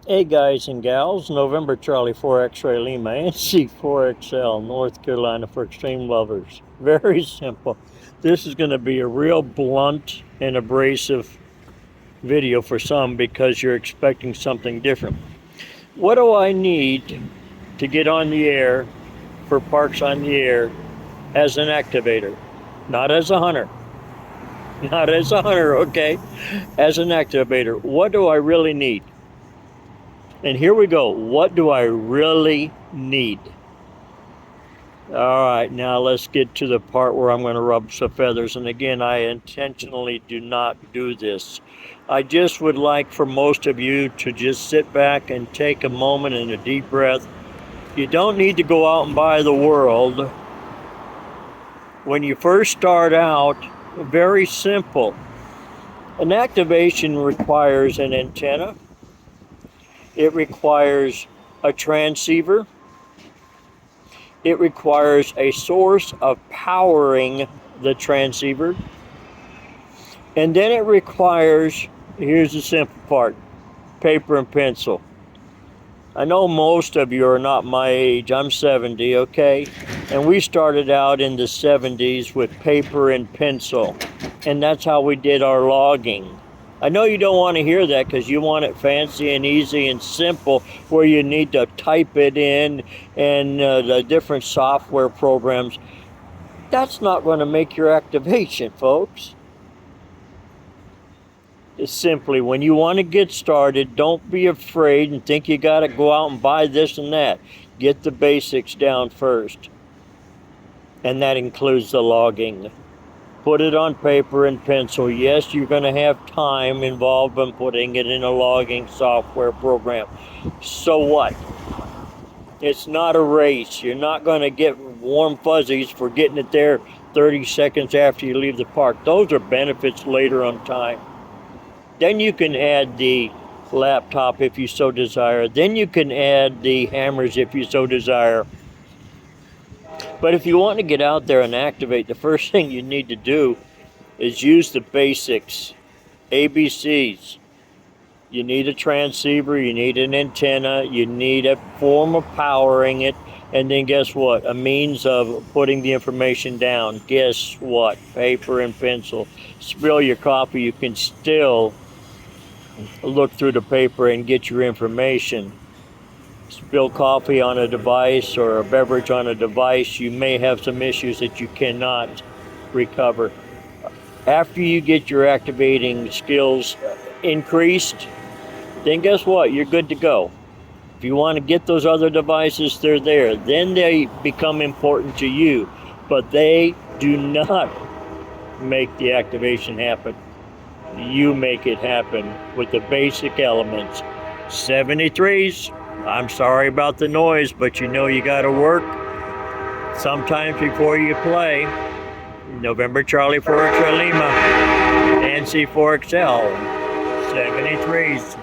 Hey guys and gals, November Charlie 4 X-Ray Lima, NC4XL, North Carolina for extreme lovers. Very simple. This is going to be a real blunt and abrasive video for some because you're expecting something different. What do I need to get on the air for Parks on the Air as an activator? Not as a hunter. Not as a hunter, okay? As an activator. What do I really need? And here we go. What do I really need? All right, now let's get to the part where I'm going to rub some feathers. And again, I intentionally do not do this. I just would like for most of you to just sit back and take a moment and a deep breath. You don't need to go out and buy the world. When you first start out, very simple. An activation requires an antenna. It requires a transceiver. It requires a source of powering the transceiver. And then it requires, here's the simple part, paper and pencil. I know most of you are not my age. I'm 70, okay? And we started out in the 70s with paper and pencil. And that's how we did our logging. I know you don't want to hear that because you want it fancy and easy and simple where you need to type it in and the different software programs. That's not going to make your activation, folks. It's simply when you want to get started, don't be afraid and think you got to go out and buy this and that. Get the basics down first. And that includes the logging. Put it on paper and pencil. Yes, you're going to have time involved in putting it in a logging software program. So what? It's not a race. You're not going to get warm fuzzies for getting it there 30 seconds after you leave the park. Those are benefits later on time. Then you can add the laptop if you so desire. Then you can add the hammers if you so desire. But if you want to get out there and activate, the first thing you need to do is use the basics, ABCs. You need a transceiver, you need an antenna, you need a form of powering it, and then guess what? A means of putting the information down. Guess what? Paper and pencil. Spill your coffee, you can still look through the paper and get your information. Spill coffee on a device or a beverage on a device, you may have some issues that you cannot recover. After you get your activating skills increased, then guess what? You're good to go. If you want to get those other devices, they're there. Then they become important to you, but they do not make the activation happen. You make it happen with the basic elements. 73s. I'm sorry about the noise, but you know you got to work sometimes before you play. November Charlie 4XL Lima, NC4XL, 73s.